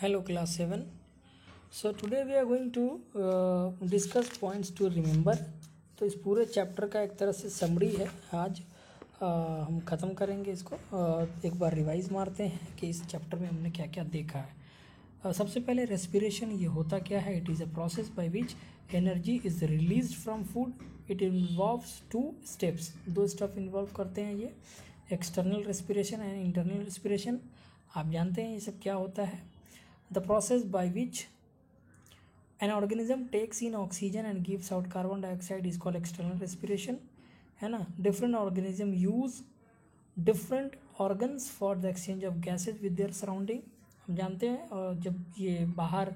Hello class 7. So today we are going to discuss points to remember. तो इस पूरे chapter का एक तरह से समरी है आज हम ख़त्म करेंगे इसको। एक बार रिवाइज मारते हैं कि इस चैप्टर में हमने क्या क्या देखा है। सबसे पहले रेस्पिरेशन ये होता क्या है। It is a process by which energy is released from food. It involves 2 steps. 2 step involve करते हैं ये, external respiration and internal respiration. आप जानते हैं ये सब क्या होता है। The process by which an organism takes in oxygen and gives out carbon dioxide is called external respiration, है ना। Different organism use different organs for the exchange of gases with their surrounding। हम जानते हैं और जब ये बाहर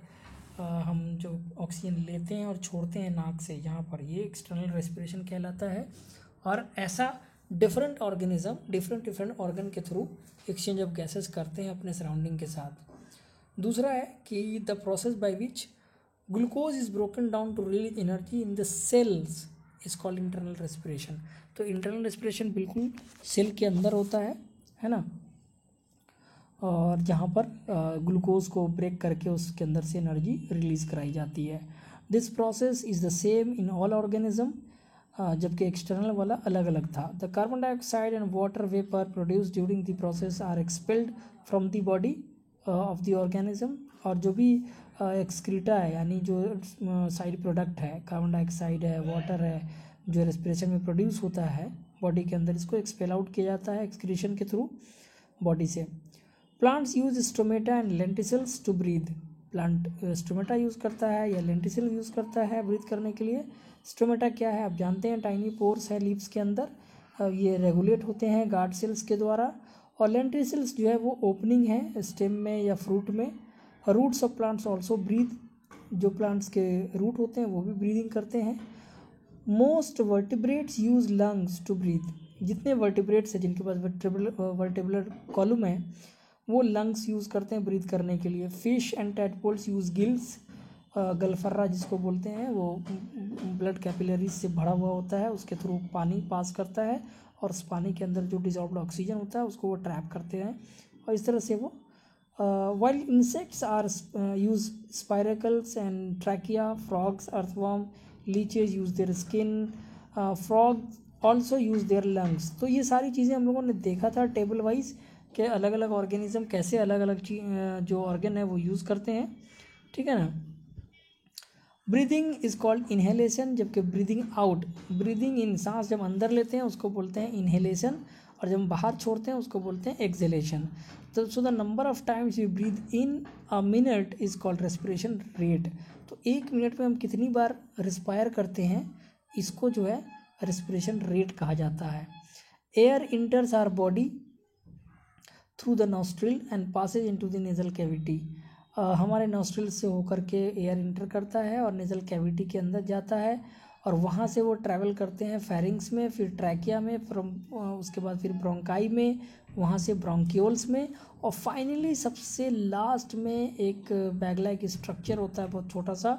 हम जो ऑक्सीजन लेते हैं और छोड़ते हैं नाक से, यहाँ पर ये एक्सटर्नल रेस्पिरेशन कहलाता है। और ऐसा डिफरेंट ऑर्गेनिज्म डिफरेंट ऑर्गन के थ्रू एक्सचेंज ऑफ गैसेस करते हैं अपने सराउंडिंग के साथ। दूसरा है कि the process by which glucose is broken down to release energy in the cells is called internal respiration. तो इंटरनल रेस्पिरेशन बिल्कुल सेल के अंदर होता है ना, और जहाँ पर ग्लूकोज को ब्रेक करके उसके अंदर से एनर्जी रिलीज कराई जाती है। This process is the same in all organism, जबकि एक्सटर्नल वाला अलग अलग था। The carbon dioxide and water vapour produce during the process are expelled from the body of the organism. और जो भी एक्सक्रीटा है यानी जो साइड प्रोडक्ट है, कार्बन डाइऑक्साइड है, वाटर है, जो रेस्पिरेशन में प्रोड्यूस होता है बॉडी के अंदर, इसको एक्सपेल आउट किया जाता है एक्सक्रीशन के थ्रू बॉडी से। Plants use stomata and lenticels to breathe. Plant stomata use करता है या लेंटिसल यूज़ करता है ब्रीथ करने के लिए। स्टोमेटा क्या है आप जानते हैं, टाइनी पोर्स है लीव्स के अंदर, ये रेगुलेट होते हैं गार्ड सेल्स के द्वारा। और लेंटिसल्स जो है वो ओपनिंग है स्टेम में या फ्रूट में। Roots of plants also breathe. जो प्लांट्स के रूट होते हैं वो भी ब्रीदिंग करते हैं। Most vertebrates use lungs to breathe. जितने वर्टिब्रेट्स हैं जिनके पास वर्टिब्रल कॉलम है वो लंग्स यूज़ करते हैं ब्रीथ करने के लिए। Fish and tadpoles use gills. गलफर्रा जिसको बोलते हैं वो ब्लड कैपिलरीज से भरा हुआ होता है, उसके थ्रू पानी पास करता है और उस पानी के अंदर जो डिजॉल्व्ड ऑक्सीजन होता है उसको वो ट्रैप करते हैं और इस तरह से वो। While insects are use spiracles and trachea. Frogs, earthworm, leeches use their skin. Frog also use their lungs. तो ये सारी चीज़ें हम लोगों ने देखा था टेबल वाइज के अलग अलग ऑर्गेनिज्म कैसे अलग अलग जो ऑर्गन है वो यूज़ करते हैं, ठीक है ना। ब्रीदिंग इज कॉल्ड इनहेलेशन, जबकि ब्रीदिंग आउट, ब्रीदिंग इन सांस जब अंदर लेते हैं उसको बोलते हैं इनहेलेशन और जब बाहर छोड़ते हैं उसको बोलते हैं एक्सहेलेशन। तो so the number of times you breathe in a minute is called respiration rate. तो 1 मिनट में हम कितनी बार रिस्पायर करते हैं इसको जो है रेस्पिरेशन रेट कहा जाता है। Air enters our body through the nostril and passes into the nasal cavity. हमारे नॉस्ट्रिल से होकर के एयर इंटर करता है और नेजल कैविटी के अंदर जाता है और वहाँ से वो ट्रैवल करते हैं फेरिंग्स में, फिर ट्रैकिया में, फ्रॉम उसके बाद फिर ब्रोंकाई में, वहाँ से ब्रोंक्यूल्स में, और फाइनली सबसे लास्ट में एक बैग लाइक स्ट्रक्चर होता है बहुत छोटा सा,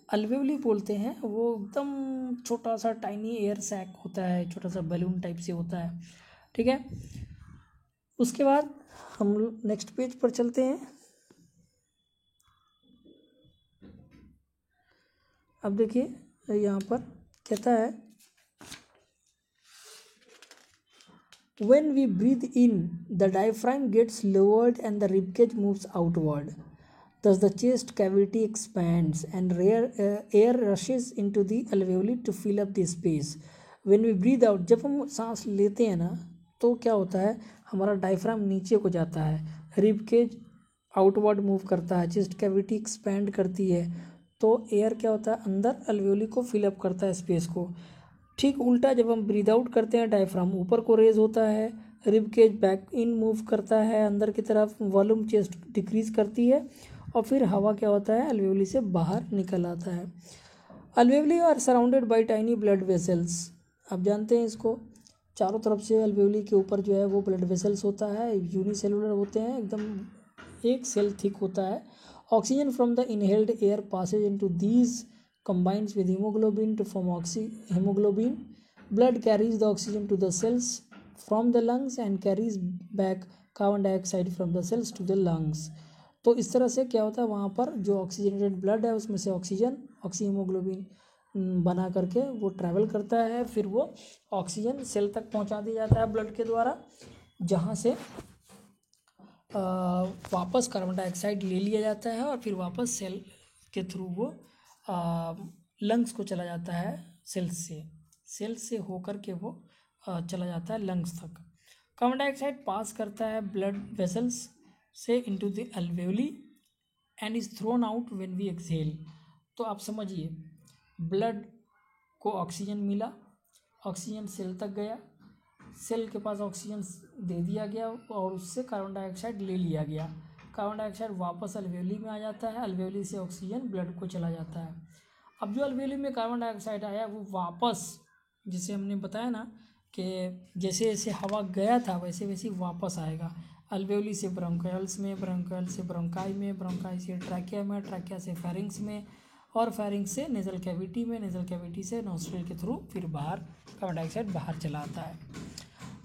अल्वेवली बोलते हैं। वो एकदम छोटा सा टाइनी एयर सैक होता है, छोटा सा बैलून टाइप से होता है, ठीक है। उसके बाद हम नेक्स्ट पेज पर चलते हैं। अब देखिए यहाँ पर कहता है when we breathe in the diaphragm gets lowered and the ribcage moves outward, thus the chest cavity expands and air rushes into the alveoli to fill up the space. when we breathe out, जब हम सांस लेते हैं ना तो क्या होता है, हमारा डायफ्राम नीचे को जाता है, रिबकेज आउटवर्ड मूव करता है, चेस्ट कैविटी एक्सपैंड करती है, तो एयर क्या होता है अंदर अलवेयोली को फिलअप करता है स्पेस को। ठीक उल्टा जब हम ब्रीद आउट करते हैं डायफ्राम ऊपर को रेज होता है, रिबकेज बैक इन मूव करता है अंदर की तरफ, वॉल्यूम चेस्ट डिक्रीज करती है और फिर हवा क्या होता है अलवेयोली से बाहर निकल आता है। Alveoli are surrounded by tiny blood vessels. आप जानते हैं इसको, चारों तरफ से अलवेयोली के ऊपर जो है वो ब्लड वेसल्स होता है, यूनिसेलुलर होते हैं, एकदम एक सेल थिक होता है। Oxygen from the inhaled air passes into these combines with hemoglobin to form hemoglobin. Blood carries the oxygen to the cells from the lungs and carries back carbon dioxide from the cells to the lungs. तो इस तरह से क्या होता है, वहाँ पर जो ऑक्सीजनेटेड ब्लड है उसमें से ऑक्सीजन ऑक्सीहीमोग्लोबिन बना करके वो ट्रैवल करता है, फिर वो ऑक्सीजन सेल तक पहुँचा दिया जाता है ब्लड के द्वारा, जहाँ से वापस कार्बन डाइऑक्साइड ले लिया जाता है और फिर वापस सेल के थ्रू वो लंग्स को चला जाता है, सेल से होकर के वो चला जाता है लंग्स तक। कार्बन डाइऑक्साइड पास करता है ब्लड वेसल्स से into the alveoli and is thrown out when we exhale. तो आप समझिए, ब्लड को ऑक्सीजन मिला, ऑक्सीजन सेल तक गया, सेल के पास ऑक्सीजन दे दिया गया और उससे कार्बन डाइऑक्साइड ले लिया गया। कार्बन डाइऑक्साइड वापस अल्वेओली में आ जाता है, अल्वेओली से ऑक्सीजन ब्लड को चला जाता है। अब जो अल्वेओली में कार्बन डाइऑक्साइड आया वो वापस, जैसे हमने बताया ना कि जैसे जैसे हवा गया था वैसे वैसे वापस आएगा। अल्वेओली से ब्रोंकाइल्स में, ब्रोंकाइल से ब्रोंकाई में, ब्रोंकाई से ट्रैकिया में, ट्रैकिया से फेरिंग्स में, और फेरिंग्स से नेजल कैविटी में, नेजल कैविटी से नोस्ट्रल के थ्रू फिर बाहर कार्बन डाइऑक्साइड बाहर चला आता है।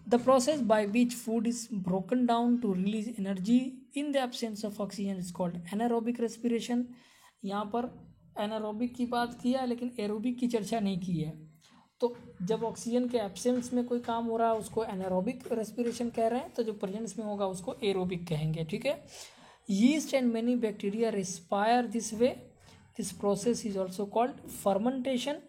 The process by which food is broken down to release energy in the absence of oxygen is called anaerobic respiration. यहाँ पर एनारोबिक की बात किया लेकिन एरोबिक की चर्चा नहीं की है। तो जब ऑक्सीजन के एब्सेंस में कोई काम हो रहा है उसको एनारोबिक रेस्पिरेशन कह रहे हैं, तो जो प्रेजेंस में होगा उसको एरोबिक कहेंगे, ठीक है। Yeast and many bacteria respire this way, this process is also called fermentation.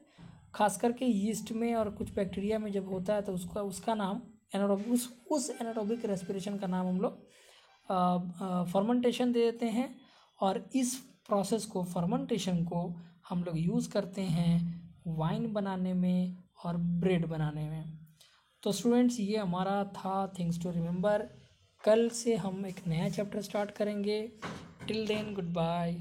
खास करके यीस्ट में और कुछ बैक्टीरिया में जब होता है तो उसका नाम एनारोबिक, उस एनारोबिक रेस्पिरेशन का नाम हम लोग फर्मेंटेशन दे देते हैं। और इस प्रोसेस को, फर्मेंटेशन को हम लोग यूज़ करते हैं वाइन बनाने में और ब्रेड बनाने में। तो स्टूडेंट्स, ये हमारा था थिंग्स टू रिमेंबर। कल से हम एक नया चैप्टर स्टार्ट करेंगे। Till then, good bye.